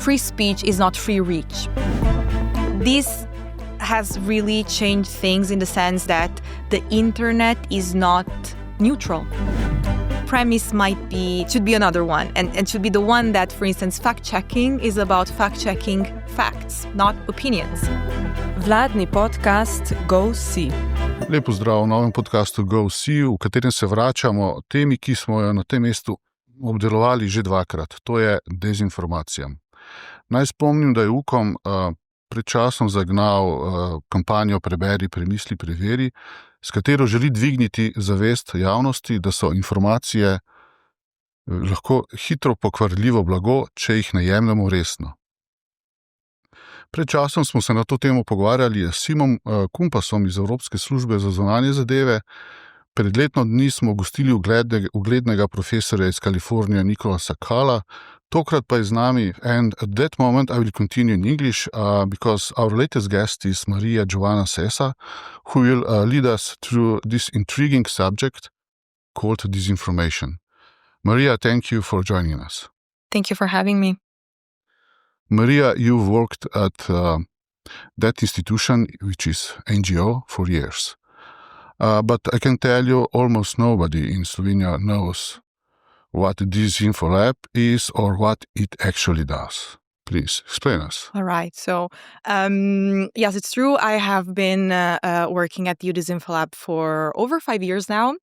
free speech is not free reach. This has really changed things in the sense that the internet is not neutral. Premise should be another one, and should be the one that, for instance, fact-checking is about fact-checking facts, not opinions. Vladni podcast Go See. Lep pozdrav v novem podcastu Go See, v katerem se vračamo temi, ki smo jo na tem mestu obdelovali že dvakrat. To je dezinformacija. Naj spomnim, da je UKOM pred časom zagnal kampanjo Preberi, premisli, preveri, s katero želi dvigniti zavest javnosti, da so informacije lahko hitro pokvarljivo blago, če jih ne jemljemo resno. Pred časom smo se na to temo pogovarjali s Simom Kumpasom iz Evropske službe za zunanje zadeve. Pred letno dni smo gostili uglednega profesorja iz Kalifornije Nicolasa Kala. Tokrat pa je z nami, and at that moment I will continue in English because our latest guest is Maria Joana Sessa, who will lead us through this intriguing subject called disinformation. Maria, thank you for joining us. Thank you for having me. Maria, you've worked at that institution, which is NGO, for years. But I can tell you almost nobody in Slovenia knows what Disinfolab is or what it actually does. Please explain us. All right. So, yes, it's true. I have been working at the Disinfolab for over 5 years now.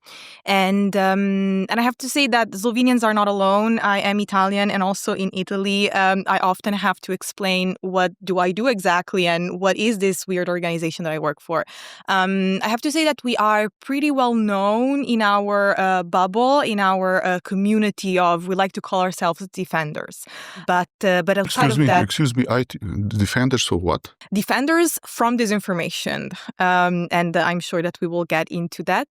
And I have to say that Slovenians are not alone. I am Italian, and also in Italy, I often have to explain what do I do exactly and what is this weird organization that I work for. I have to say that we are pretty well known in our bubble, in our community of, we like to call ourselves defenders. But outside Excuse me, defenders of what? Defenders from disinformation, and I'm sure that we will get into that.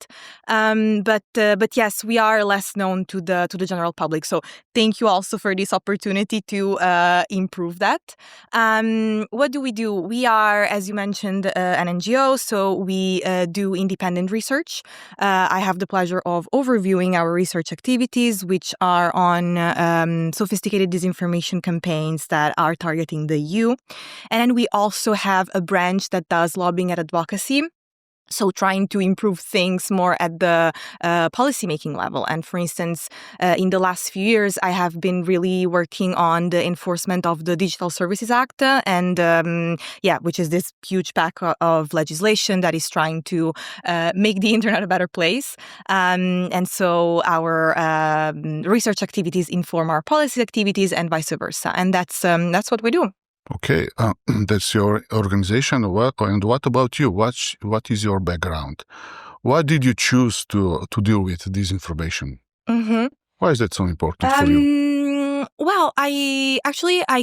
But yes, we are less known to the general public. So thank you also for this opportunity to improve that. What do? We are, as you mentioned, an NGO. So we do independent research. I have the pleasure of overviewing our research activities, which are on sophisticated disinformation campaigns that are targeting the EU. And then we also have a branch that does lobbying and advocacy. So trying to improve things more at the policymaking level. And for instance, in the last few years, I have been really working on the enforcement of the Digital Services Act, which is this huge pack of legislation that is trying to make the internet a better place. And so our research activities inform our policy activities and vice versa. And that's what we do. Okay, that's your organization. And what about you? What is your background? Why did you choose to deal with disinformation? Mm-hmm. Why is that so important for you? Well, I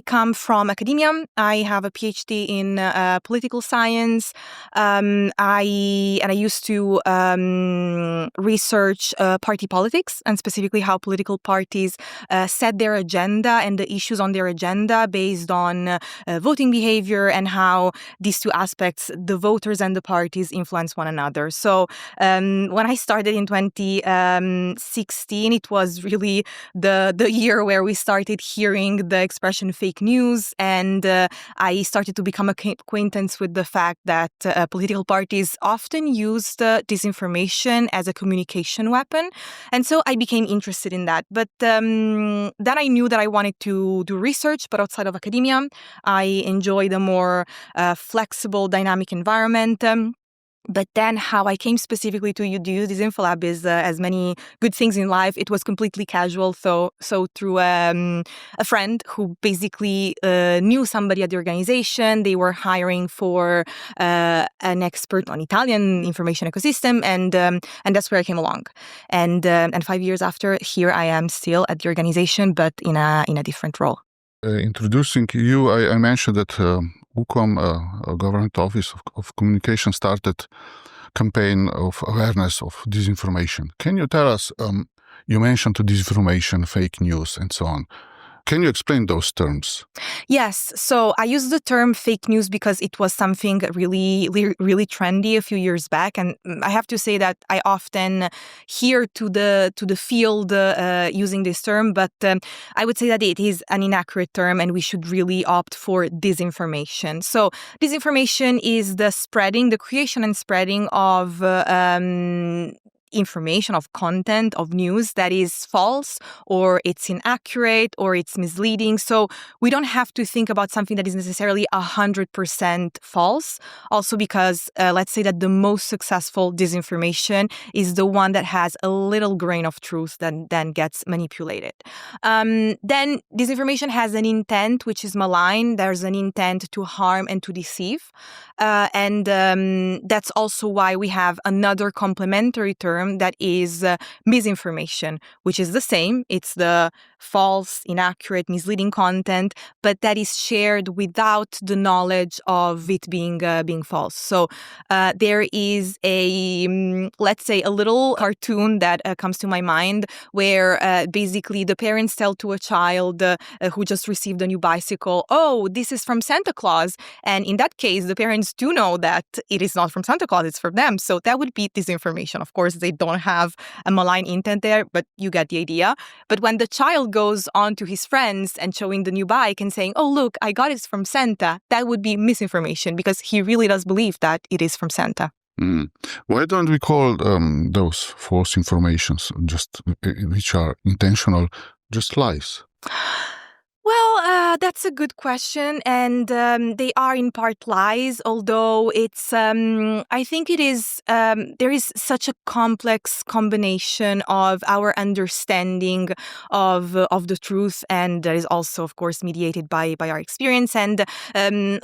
come from academia. I have a PhD in political science. I used to research party politics, and specifically how political parties set their agenda and the issues on their agenda based on voting behavior, and how these two aspects, the voters and the parties, influence one another. So when I started in 2016, it was really the year where we started hearing the expression fake news, and I started to become acquainted with the fact that political parties often used disinformation as a communication weapon, and so I became interested in that. But then I knew that I wanted to do research, but outside of academia. I enjoy the more flexible, dynamic environment. But then how I came specifically to use Disinfolab is, as many good things in life, it was completely casual. So through a friend who basically knew somebody at the organization, they were hiring for an expert on Italian information ecosystem, and that's where I came along. And 5 years after, here I am still at the organization, but in a different role. Introducing you, I mentioned that UKOM, Government Office of Communication, started campaign of awareness of disinformation. Can you tell us, you mentioned disinformation, fake news, and so on. Can you explain those terms? Yes. So I use the term fake news because it was something really, really trendy a few years back, and I have to say that I often hear to the field using this term, but I would say that it is an inaccurate term, and we should really opt for disinformation. So disinformation is the creation and spreading of information, of content, of news that is false, or it's inaccurate, or it's misleading. So we don't have to think about something that is necessarily 100% false. Also because let's say that the most successful disinformation is the one that has a little grain of truth that then gets manipulated. Then disinformation has an intent, which is malign. There's an intent to harm and to deceive. And that's also why we have another complementary term that is misinformation, which is the same. It's the false, inaccurate, misleading content, but that is shared without the knowledge of it being false. So there is let's say, a little cartoon that comes to my mind where basically the parents tell to a child who just received a new bicycle, "Oh, this is from Santa Claus." And in that case, the parents do know that it is not from Santa Claus, it's from them. So that would be disinformation. Of course, they don't have a malign intent there, but you get the idea. But when the child goes on to his friends and showing the new bike and saying, "Oh, look, I got it from Santa," that would be misinformation because he really does believe that it is from Santa. Why don't we call those false informations, which are intentional, just lies? Well, that's a good question, and they are in part lies, although it's, I think it is, there is such a complex combination of our understanding of the truth, and that is also, of course, mediated by our experience, and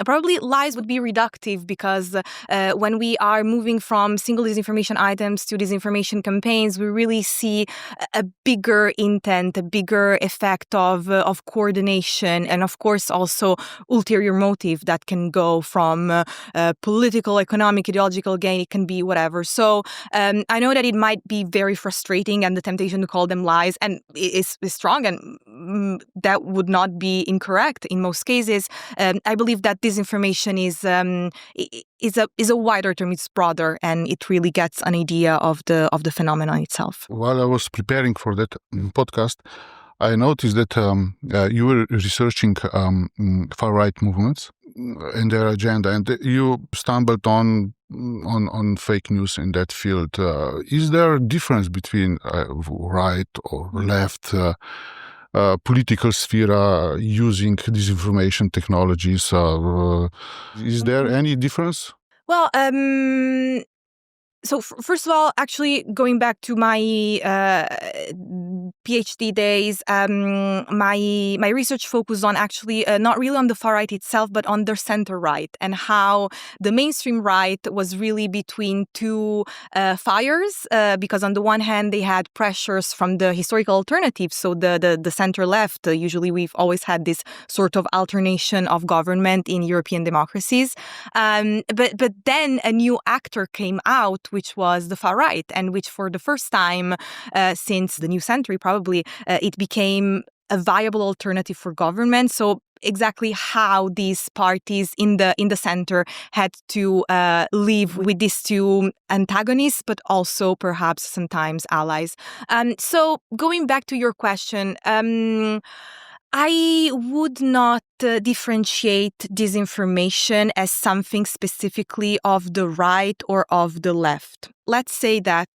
probably lies would be reductive because when we are moving from single disinformation items to disinformation campaigns, we really see a bigger intent, a bigger effect of coordination, and of course also ulterior motive that can go from political, economic, ideological gain. It can be whatever. So I know that it might be very frustrating, and the temptation to call them lies and is strong, and that would not be incorrect in most cases. I believe that disinformation is a wider term. It's broader, and it really gets an idea of the phenomenon itself. While I was preparing for that podcast, I noticed that you were researching far-right movements and their agenda, and you stumbled on fake news in that field. Is there a difference between right or left political sphere using disinformation technologies? Is there any difference? Well, so first of all, actually going back to my PhD days, my research focused on actually not really on the far right itself, but on the center right, and how the mainstream right was really between two fires, because on the one hand they had pressures from the historical alternatives, so the center left. Usually we've always had this sort of alternation of government in European democracies, but then a new actor came out, which was the far right, and which for the first time since the new century probably, it became a viable alternative for government. So exactly how these parties in the center had to live with these two antagonists, but also perhaps sometimes allies. So going back to your question, I would not differentiate disinformation as something specifically of the right or of the left. Let's say that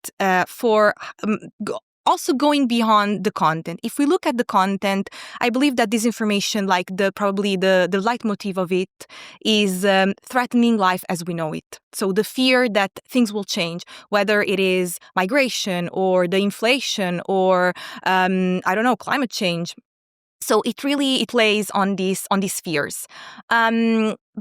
also going beyond the content. If we look at the content, I believe that disinformation, like probably the leitmotif of it, is threatening life as we know it. So the fear that things will change, whether it is migration or the inflation or climate change. So it plays on these fears.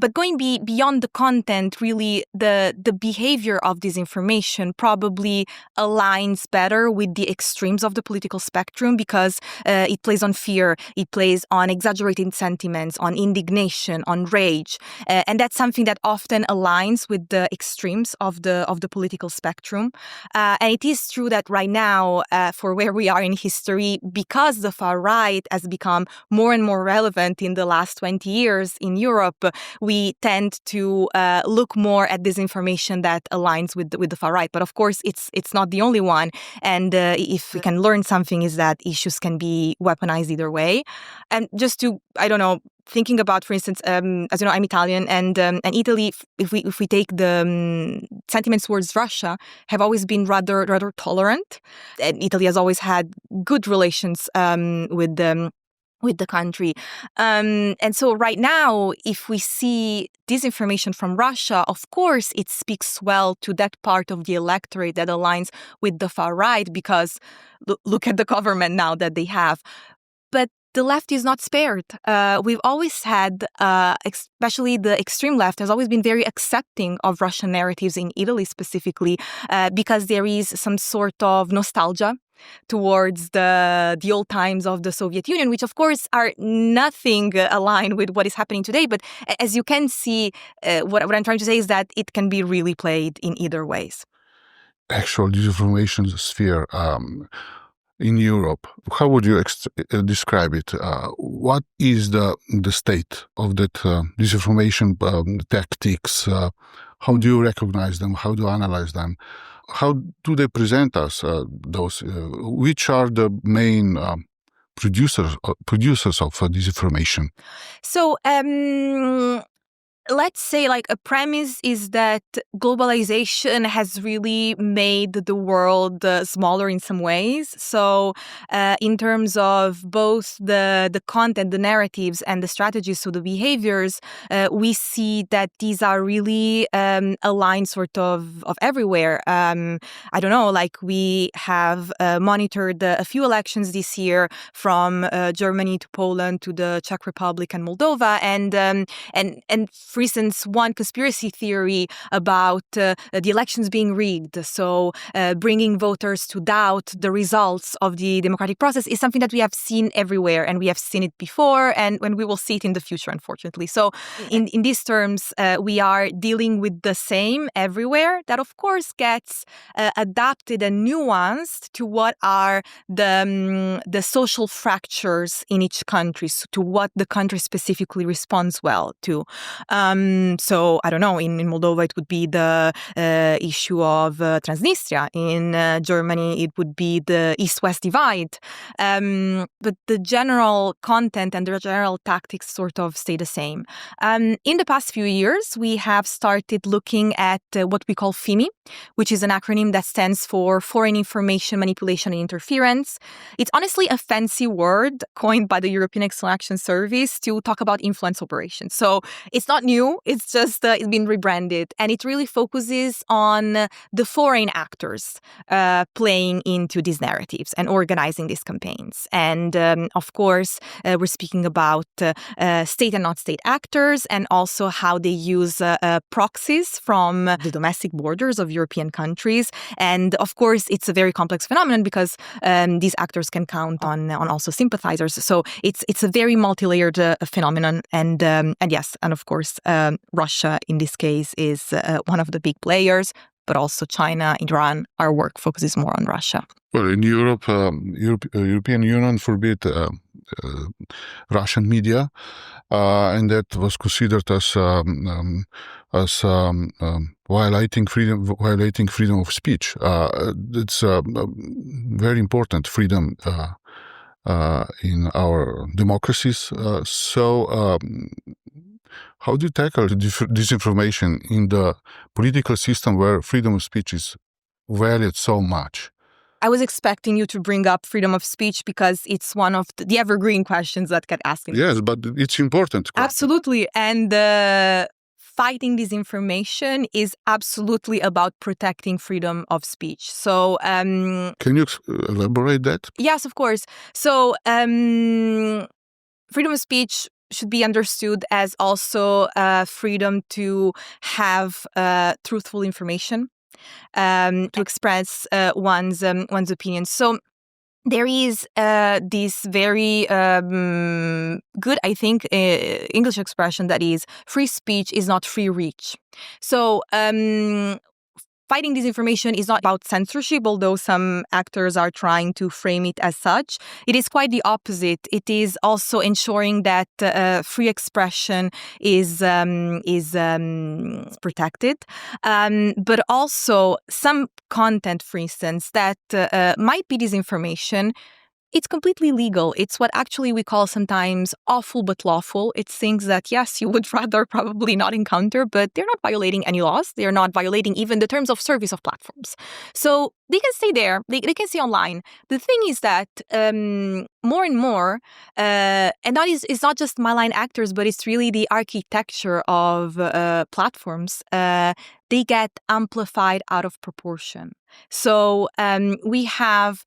But going beyond the content, really, the behavior of disinformation probably aligns better with the extremes of the political spectrum because it plays on fear, it plays on exaggerated sentiments, on indignation, on rage, and that's something that often aligns with the extremes of the political spectrum. And it is true that right now, for where we are in history, because the far right has become more and more relevant in the last 20 years in Europe, we tend to look more at disinformation that aligns with the far right. But of course, it's not the only one. And if we can learn something, is that issues can be weaponized either way. And just to, thinking about, for instance, as you know, I'm Italian, and Italy, if we take the sentiments towards Russia, have always been rather tolerant. And Italy has always had good relations with the country. And so right now, if we see disinformation from Russia, of course, it speaks well to that part of the electorate that aligns with the far right, because look at the government now that they have. But the left is not spared. We've always had, especially the extreme left, has always been very accepting of Russian narratives in Italy specifically, because there is some sort of nostalgia towards the old times of the Soviet Union, which of course are nothing aligned with what is happening today. But as you can see, what I'm trying to say is that it can be really played in either ways. Actual disinformation sphere in Europe, how would you describe it? What is the state of that disinformation tactics? How do you recognize them? How do you analyze them? How do they present us those? Which are the main producers of disinformation? So let's say a premise is that globalization has really made the world smaller in some ways. So in terms of both the content, the narratives, and the strategies, so the behaviors, we see that these are really aligned sort of everywhere. I don't know, we have monitored a few elections this year from Germany to Poland to the Czech Republic and Moldova, and for instance, one conspiracy theory about the elections being rigged, so bringing voters to doubt the results of the democratic process, is something that we have seen everywhere, and we have seen it before, and we will see it in the future, unfortunately. So in these terms, we are dealing with the same everywhere, that of course gets adapted and nuanced to what are the social fractures in each country, so to what the country specifically responds well to. So I don't know, in Moldova it would be the issue of Transnistria. In Germany it would be the East-West divide. But the general content and the general tactics sort of stay the same. In the past few years, we have started looking at what we call FIMI, which is an acronym that stands for Foreign Information Manipulation and Interference. It's honestly a fancy word coined by the European External Action Service to talk about influence operations. So it's not new, it's just it's been rebranded, and it really focuses on the foreign actors playing into these narratives and organizing these campaigns. And of course, we're speaking about state and not state actors, and also how they use proxies from the domestic borders of European countries. And of course, it's a very complex phenomenon because these actors can count on also sympathizers. So it's a very multi-layered phenomenon. And yes, and of course, Russia in this case is one of the big players, but also China, Iran. Our work focuses more on Russia. Well, in Europe, European Union forbid Russian media, and that was considered as violating freedom of speech. It's a very important freedom in our democracies. So how do you tackle disinformation in the political system where freedom of speech is valued so much? I was expecting you to bring up freedom of speech because it's one of the evergreen questions that get asked. Yes, but it's important. Absolutely. And fighting disinformation is absolutely about protecting freedom of speech. So can you elaborate that? Yes, of course. So freedom of speech should be understood as also freedom to have truthful information, to express one's opinion. So there is this very good, I think, English expression that is free speech is not free reach. So fighting disinformation is not about censorship, although some actors are trying to frame it as such. It is quite the opposite. It is also ensuring that free expression is protected, but also some content, for instance, that might be disinformation. It's completely legal. It's what actually we call sometimes awful but lawful. It's things that, yes, you would rather probably not encounter, but they're not violating any laws. They're not violating even the terms of service of platforms. So they can stay there. They can stay online. The thing is that more and more, and that is, it's not just malign actors, but it's really the architecture of platforms. They get amplified out of proportion. So we have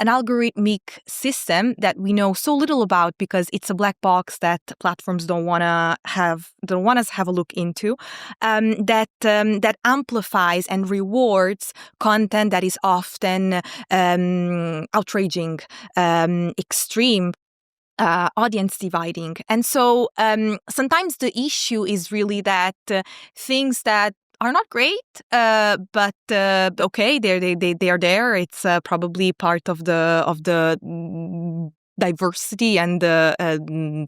an algorithmic system that we know so little about because it's a black box that platforms don't want us have a look into, that amplifies and rewards content that is often outraging, extreme, audience dividing. And so sometimes the issue is really that things that are not great, but okay, they are there. It's probably part of the diversity and the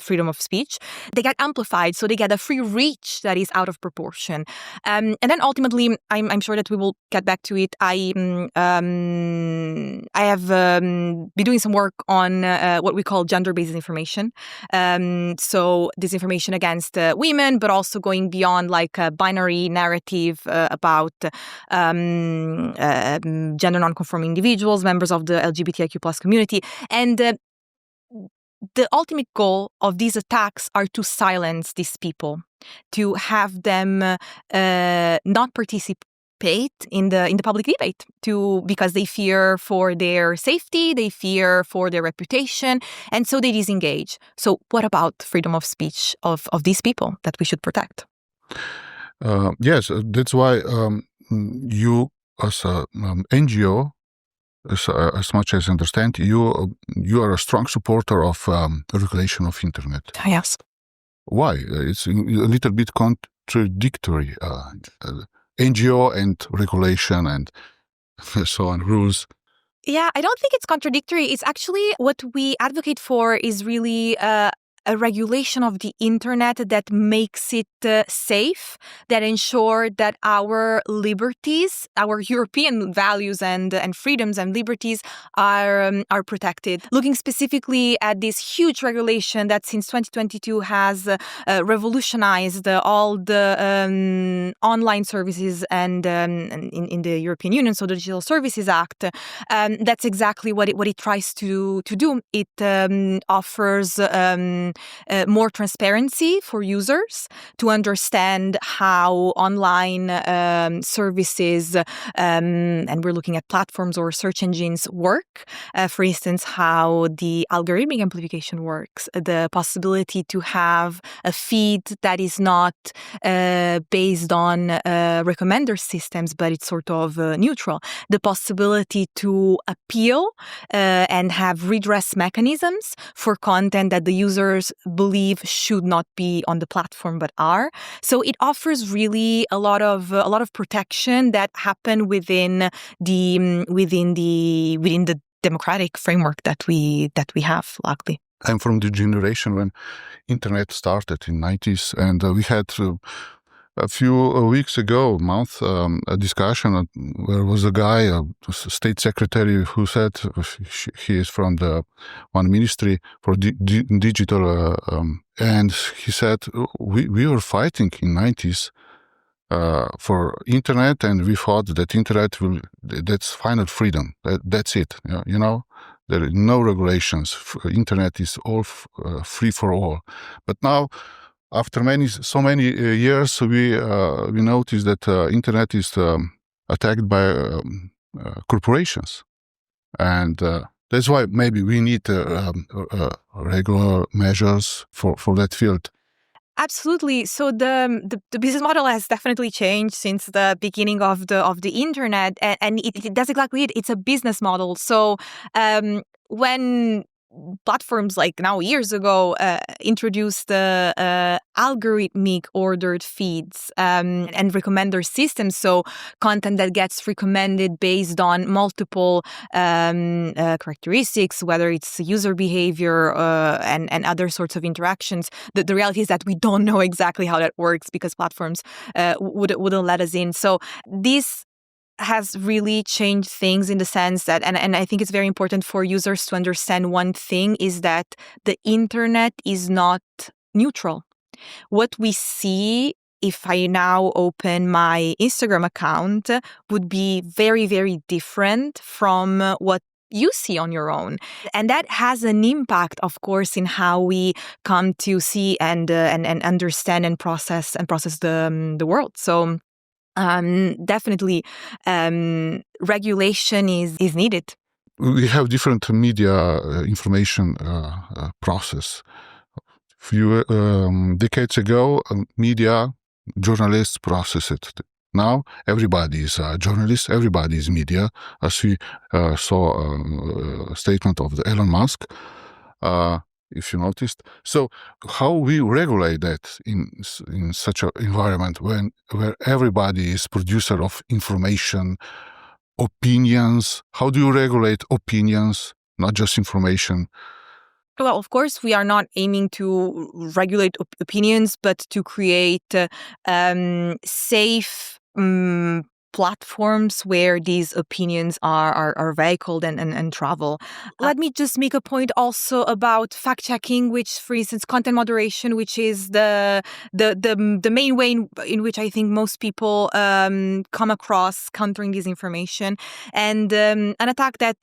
freedom of speech. They get amplified, so they get a free reach that is out of proportion. And then ultimately, I'm sure that we will get back to it. I have been doing some work on what we call gender-based information. So disinformation against women, but also going beyond like a binary narrative about gender non-conforming individuals, members of the LGBTIQ+ community. And the ultimate goal of these attacks are to silence these people, to have them not participate in the public debate, because they fear for their safety, they fear for their reputation, and so they disengage. So what about freedom of speech of these people that we should protect? Yes, that's why you as a NGO, as much as I understand, you are a strong supporter of regulation of internet. Yes. Why? It's a little bit contradictory. NGO and regulation and so on, rules. Yeah, I don't think it's contradictory. It's actually what we advocate for is really a regulation of the internet that makes it safe, that ensure that our liberties, our European values and freedoms and liberties are protected. Looking specifically at this huge regulation that since 2022 has revolutionized all the online services and in the European Union, so the Digital Services Act, that's exactly what it tries to do. It offers more transparency for users to understand how online services, and we're looking at platforms or search engines work. For instance, how the algorithmic amplification works, the possibility to have a feed that is not based on recommender systems, but it's sort of neutral. The possibility to appeal and have redress mechanisms for content that the users believe should not be on the platform but are. So it offers really a lot of protection that happen within the democratic framework that we have, luckily. I'm from the generation when internet started in 90s, and we had a few weeks ago, a discussion where was a guy, a state secretary, who said he is from the one ministry for digital, and he said we were fighting in 90s for internet, and we thought that internet that's final freedom. That's it. You know, there are no regulations. Internet is all free for all. But now, after so many years, we notice that internet is attacked by corporations, and That's why maybe we need regular measures for that field. Absolutely. So the business model has definitely changed since the beginning of the internet, and it does exactly it. It's a business model. So when platforms like now years ago introduced algorithmic ordered feeds and recommender systems, so content that gets recommended based on multiple characteristics, whether it's user behavior and other sorts of interactions. The reality is that we don't know exactly how that works because platforms wouldn't let us in. So this has really changed things in the sense that, and I think it's very important for users to understand one thing, is that the internet is not neutral. What we see, if I now open my Instagram account, would be very, very different from what you see on your own. And that has an impact, of course, in how we come to see and understand and process the world. So definitely, regulation is needed. We have different media information process. A few decades ago, media journalists process it. Now everybody is a journalist, everybody is media. As we saw a statement of the Elon Musk, if you noticed. So how we regulate that in such an environment where everybody is producer of information, opinions? How do you regulate opinions, not just information? Well, of course, we are not aiming to regulate opinions, but to create safe platforms where these opinions are vehicled and travel. Let me just make a point also about fact-checking, which, for instance, content moderation, which is the main way in which I think most people come across countering disinformation. And an attack that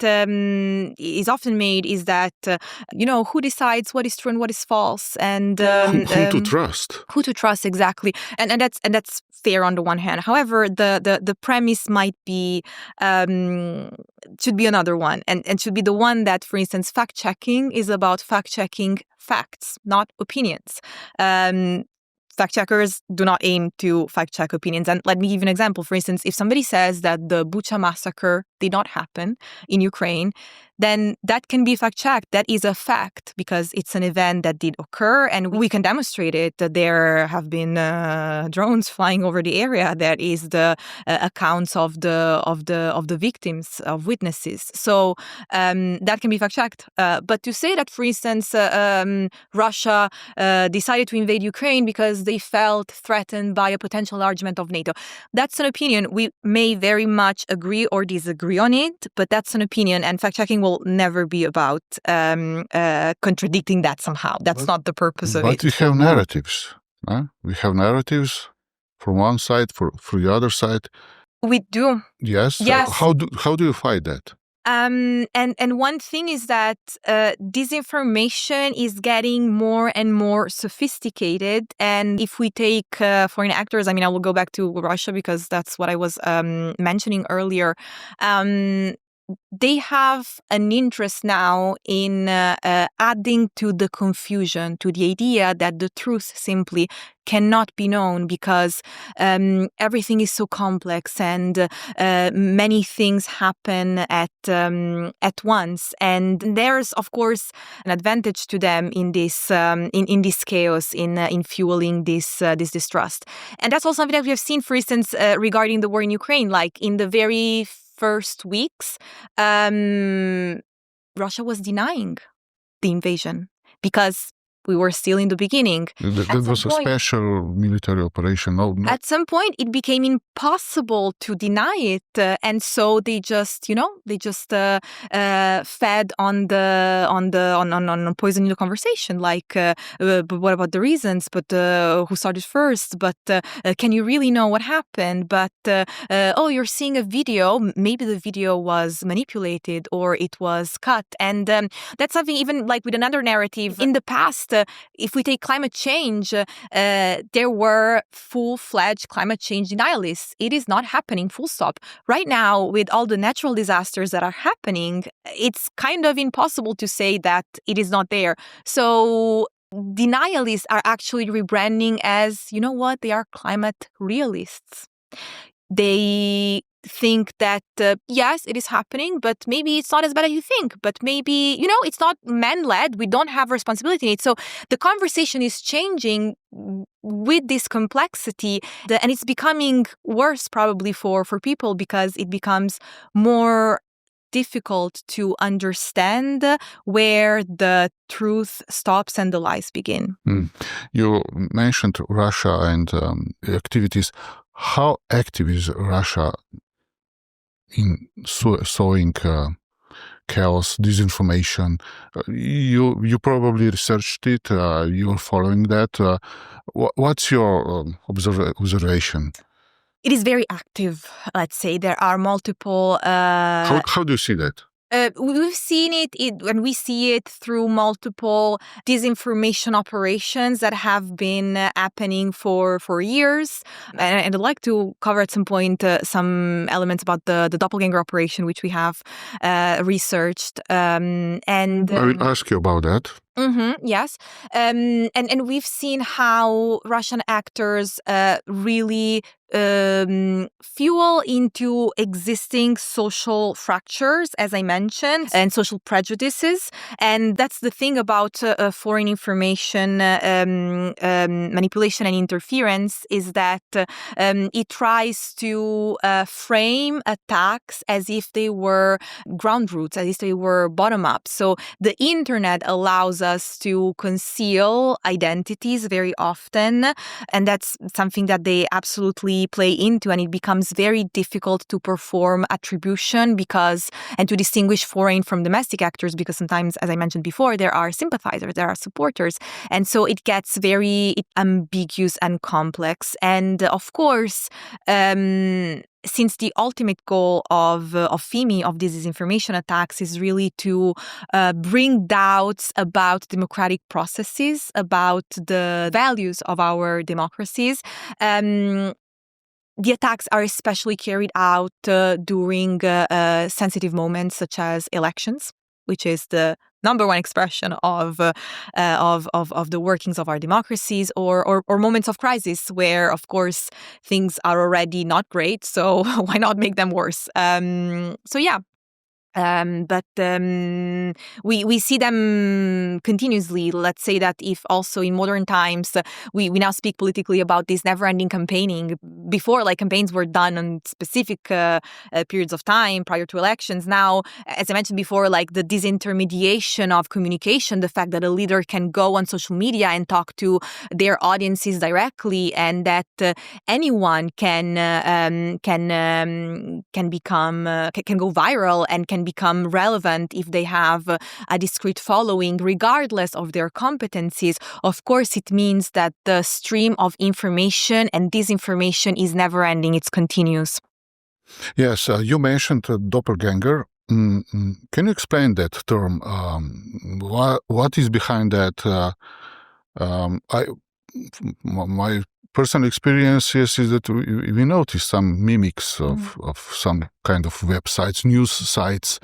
is often made is that, who decides what is true and what is false, and who to trust? Who to trust, exactly. And that's fair on the one hand. However, the premise might be should be another one, and should be the one that, for instance, fact checking is about fact checking facts, not opinions. Fact checkers do not aim to fact check opinions. And let me give you an example. For instance, if somebody says that the Bucha massacre did not happen in Ukraine, then that can be fact checked. That is a fact because it's an event that did occur, and we can demonstrate it. That there have been drones flying over the area. That is the accounts of the victims, of witnesses. So that can be fact checked. But to say that, for instance, Russia decided to invade Ukraine because they felt threatened by a potential enlargement of NATO, that's an opinion. We may very much agree or disagree on it, but that's an opinion, and fact checking will never be about contradicting that somehow. That's not the purpose of it. But we have narratives. We have narratives from one side, for the other side. We do. Yes. How do you fight that? And one thing is that disinformation is getting more and more sophisticated. And if we take foreign actors, I will go back to Russia because that's what I was mentioning earlier. They have an interest now in adding to the confusion, to the idea that the truth simply cannot be known because everything is so complex and many things happen at once. And there's, of course, an advantage to them in this in this chaos, in fueling this distrust. And that's also something that we have seen, for instance, regarding the war in Ukraine. Like in the very first weeks, Russia was denying the invasion because we were still in the beginning. That was a special military operation. No. At some point, it became impossible to deny it, and so they just, fed on poisoning the conversation. Like, but what about the reasons? But who started first? But can you really know what happened? But you're seeing a video. Maybe the video was manipulated or it was cut, and that's something. Even like with another narrative in the past. if we take climate change, there were full-fledged climate change denialists. It is not happening, full stop. Right now, with all the natural disasters that are happening, it's kind of impossible to say that it is not there. So denialists are actually rebranding as, you know what, they are climate realists. They think that, yes, it is happening, but maybe it's not as bad as you think. But maybe, it's not man-led. We don't have responsibility in it. So the conversation is changing with this complexity, and it's becoming worse probably for people because it becomes more difficult to understand where the truth stops and the lies begin. You mentioned Russia and activities. How active is Russia in sowing chaos, disinformation? You probably researched it. You're following that. What's your observation? It is very active, let's say. There are multiple... How do you see that? We've seen it, and we see it through multiple disinformation operations that have been happening for years. And I'd like to cover at some point some elements about the doppelganger operation, which we have researched. I will ask you about that. Yes. And we've seen how Russian actors really fuel into existing social fractures, as I mentioned, and social prejudices. And that's the thing about foreign information manipulation and interference, is that it tries to frame attacks as if they were ground roots, as if they were bottom up. So the internet allows us to conceal identities very often, and that's something that they absolutely play into, and it becomes very difficult to perform attribution and to distinguish foreign from domestic actors, because sometimes, as I mentioned before, there are sympathizers, there are supporters, and so it gets very ambiguous and complex. And of course, since the ultimate goal of FIMI, of these disinformation attacks, is really to bring doubts about democratic processes, about the values of our democracies, the attacks are especially carried out during sensitive moments such as elections, which is the number one expression of the workings of our democracies, or moments of crisis where, of course, things are already not great. So why not make them worse? But we see them continuously. Let's say that if also in modern times we now speak politically about this never-ending campaigning. Before, campaigns were done on specific periods of time prior to elections. Now, as I mentioned before, the disintermediation of communication, the fact that a leader can go on social media and talk to their audiences directly, and that anyone can go viral and can become relevant if they have a discrete following, regardless of their competencies. Of course, it means that the stream of information and disinformation is never ending, it's continuous. Yes, you mentioned doppelganger. Can you explain that term? What is behind that? My personal experience is that we noticed some mimics of some kind of websites, news sites,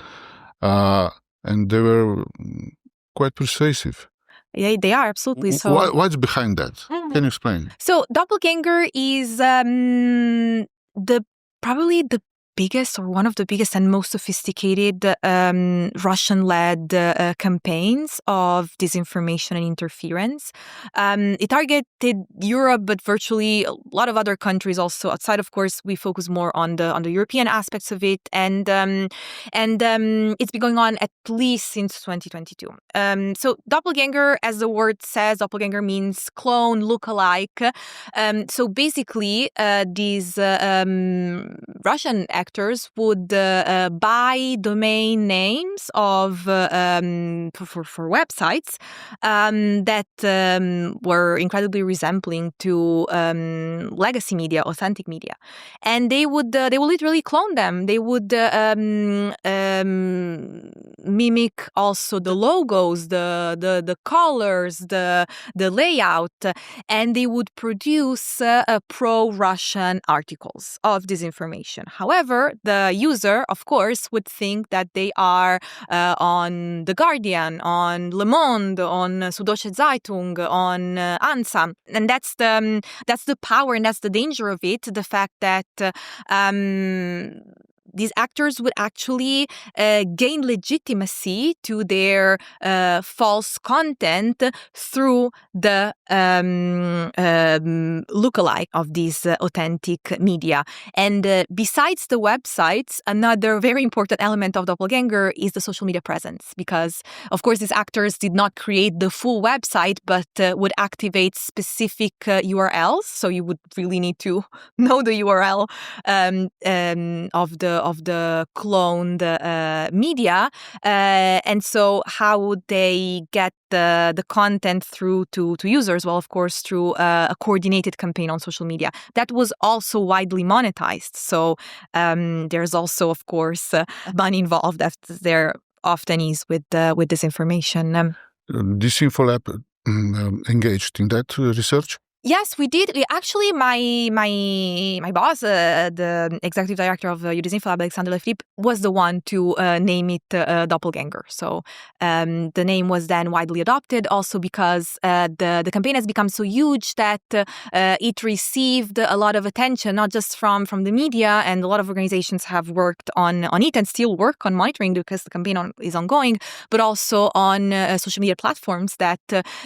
and they were quite persuasive. Yeah, they are, absolutely. So, what's behind that? Can you explain? So doppelganger is probably the biggest, or one of the biggest and most sophisticated Russian-led campaigns of disinformation and interference. It targeted Europe, but virtually a lot of other countries also outside. Of course, we focus more on the European aspects of it, and it's been going on at least since 2022. So doppelganger, as the word says, doppelganger means clone, look-alike. So basically, these Russian actors actors would buy domain names of for websites that were incredibly resembling to legacy media, authentic media, and they would literally clone them. They would mimic also the logos, the colors, the layout, and they would produce pro-Russian articles of disinformation. However, the user, of course, would think that they are on The Guardian, on Le Monde, on Süddeutsche Zeitung, on ANSA, and that's the power and that's the danger of it. The fact that these actors would actually gain legitimacy to their false content through the lookalike of these authentic media. And besides the websites, another very important element of Doppelganger is the social media presence, because, of course, these actors did not create the full website, but would activate specific URLs. So you would really need to know the URL of the cloned media, and so how would they get the content through to users? Well, of course, through a coordinated campaign on social media that was also widely monetized. So there's also, of course, money involved, as there often is with disinformation. Disinfolab engaged in that research? Yes, we did. Actually, my boss, the executive director of Disinfolab, Alexander Leflip, was the one to name it Doppelganger. So the name was then widely adopted, also because the campaign has become so huge that it received a lot of attention, not just from the media, and a lot of organizations have worked on it and still work on monitoring because the campaign is ongoing, but also on social media platforms that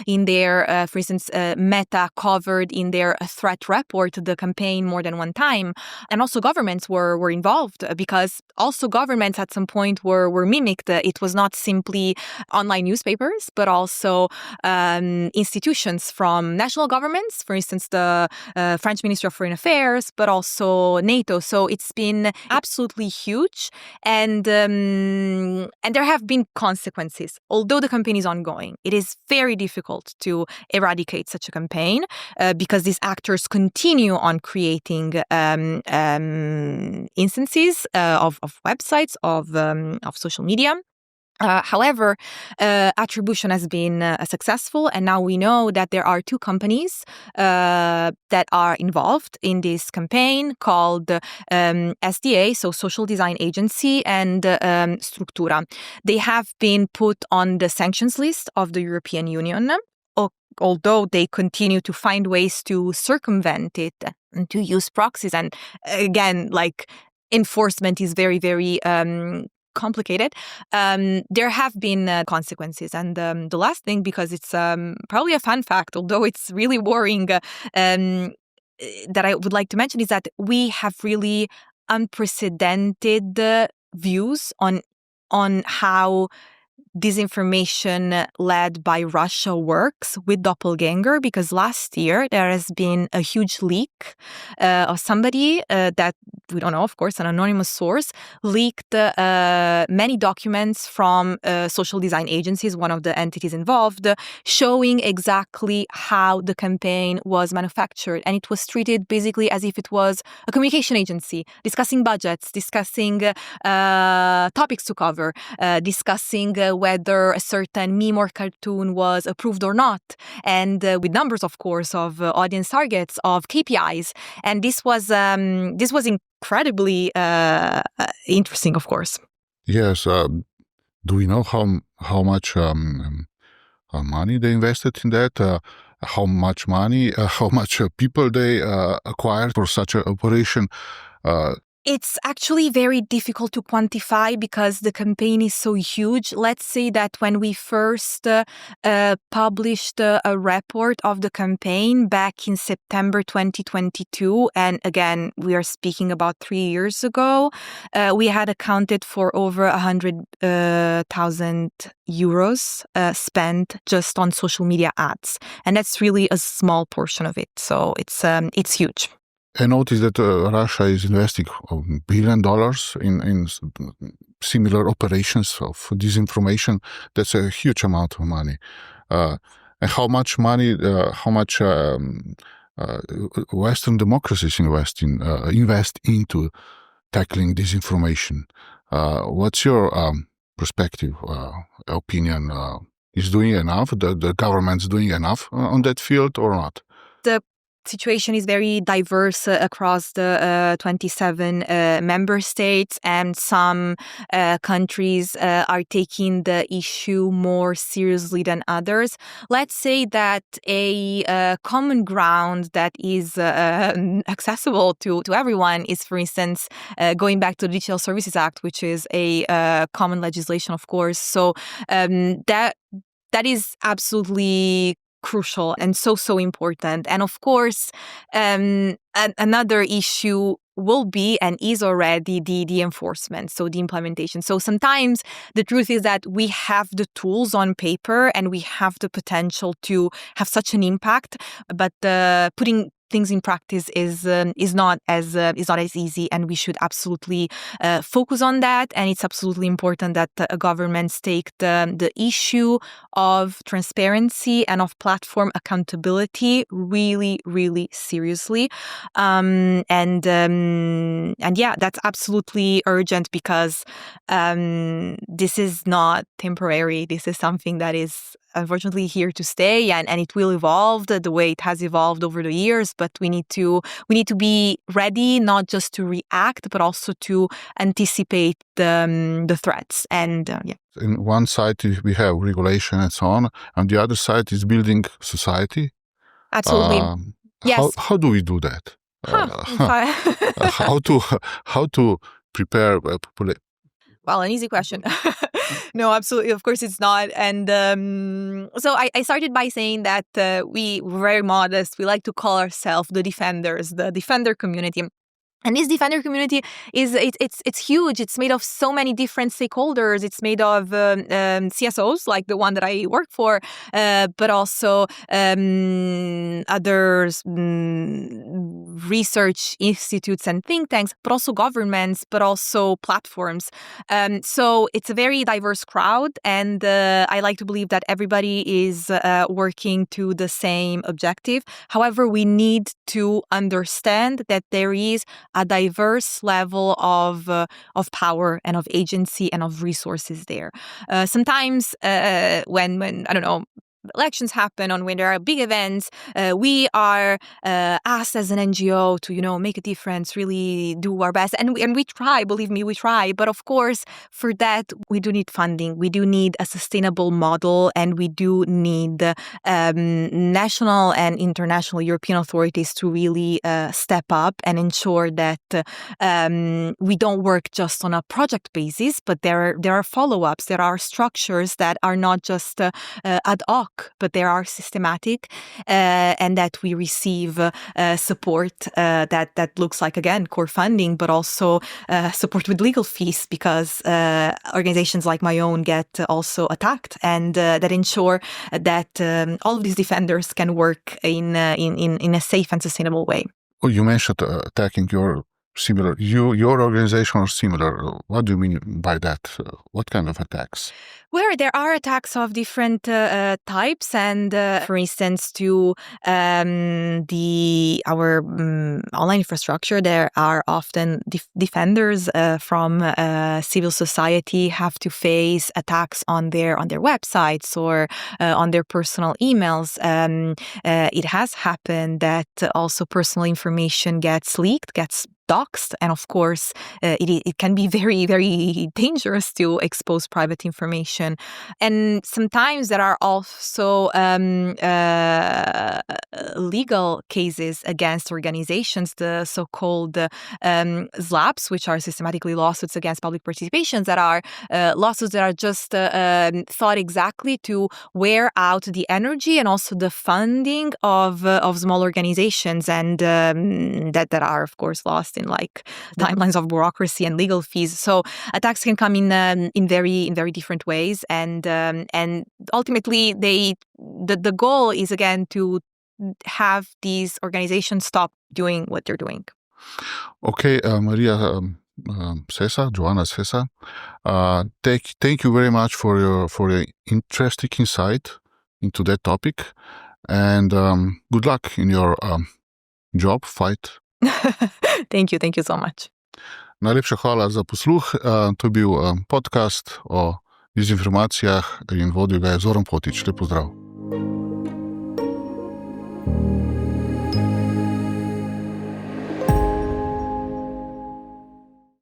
in their, for instance, Meta covered in their threat report the campaign more than one time. And also governments were involved, because also governments at some point were mimicked. It was not simply online newspapers, but also institutions from national governments, for instance, the French Ministry of Foreign Affairs, but also NATO. So it's been absolutely huge. And there have been consequences. Although the campaign is ongoing, it is very difficult to eradicate such a campaign. Because these actors continue on creating instances of websites, of social media. However, attribution has been successful, and now we know that there are two companies that are involved in this campaign called SDA, so Social Design Agency, and Struktura. They have been put on the sanctions list of the European Union, although they continue to find ways to circumvent it and to use proxies. And again, like, enforcement is very, very complicated. There have been consequences. And the last thing, because it's probably a fun fact, although it's really worrying, that I would like to mention, is that we have really unprecedented views on how disinformation led by Russia works with Doppelganger, because last year there has been a huge leak of somebody that we don't know, of course, an anonymous source, leaked many documents from social design agencies, one of the entities involved, showing exactly how the campaign was manufactured. And it was treated basically as if it was a communication agency, discussing budgets, discussing topics to cover, discussing whether a certain meme or cartoon was approved or not, and with numbers, of course, of audience targets, of KPIs. And this was incredibly interesting, of course. Yes. Do we know how much money they invested in that? How much money, how much people they acquired for such an operation? It's actually very difficult to quantify because the campaign is so huge. Let's say that when we first published a report of the campaign back in September 2022, and again, we are speaking about 3 years ago, we had accounted for over 100,000 euros spent just on social media ads. And that's really a small portion of it. So it's huge. I noticed that Russia is investing $1 billion in similar operations of disinformation. That's a huge amount of money. And how much money, Western democracies invest into tackling disinformation? What's your perspective, opinion? Is doing enough? The government's doing enough on that field or not? The situation is very diverse across the 27 member states, and some countries are taking the issue more seriously than others. Let's say that a common ground that is accessible to everyone is, for instance, going back to the Digital Services Act, which is a common legislation, of course. So that is absolutely crucial and so important. And of course, another issue will be and is already the enforcement, so the implementation. So sometimes the truth is that we have the tools on paper and we have the potential to have such an impact, but putting things in practice is not as easy, and we should absolutely focus on that. And it's absolutely important that governments take the issue of transparency and of platform accountability really, really seriously. And yeah, that's absolutely urgent, because this is not temporary. This is something that is unfortunately here to stay, and it will evolve the way it has evolved over the years. But we need to be ready, not just to react, but also to anticipate the threats. And yeah. In one side we have regulation and so on, and the other side is building society. Absolutely. Yes. How do we do that? How to prepare population? Well, an easy question. No, absolutely. Of course it's not. And so I started by saying that we're very modest. We like to call ourselves the defenders, the defender community. And this defender community it's huge. It's made of so many different stakeholders. It's made of CSOs, like the one that I work for, but also others, research institutes and think tanks, but also governments, but also platforms. So it's a very diverse crowd, and I like to believe that everybody is working to the same objective. However, we need to understand that there is a diverse level of power and of agency and of resources there. Sometimes when I don't know, elections happen, or when there are big events, we are asked as an NGO to, make a difference, really do our best. And we try, believe me, we try. But of course, for that, we do need funding. We do need a sustainable model, and we do need national and international European authorities to really step up and ensure that we don't work just on a project basis, but there are follow-ups, there are structures that are not just ad hoc, but they are systematic, and that we receive support that looks like, again, core funding, but also support with legal fees, because organizations like my own get also attacked, and that ensure that all of these defenders can work in a safe and sustainable way. Oh, you mentioned attacking your organization or similar. What do you mean by that? What kind of attacks? Well, there are attacks of different types, and for instance, to our online infrastructure, there are often defenders from civil society have to face attacks on their websites or on their personal emails. It has happened that also personal information gets leaked, gets doxed, and of course, it can be very, very dangerous to expose private information. And sometimes there are also legal cases against organizations, the so-called SLAPs, which are systematically lawsuits against public participations, that are lawsuits that are just thought exactly to wear out the energy and also the funding of small organizations, and that are, of course, lost in like timelines of bureaucracy and legal fees. So attacks can come in very different ways, and ultimately the goal is, again, to have these organizations stop doing what they're doing. Okay, Maria Sessa, Joanna Sessa, thank you very much for your interesting insight into that topic, and good luck in your job, fight. Thank you so much. Najlepša hvala za posluh. To je bil podcast o dezinformacijah in vodil ga je Zoran Potič. Lep pozdrav.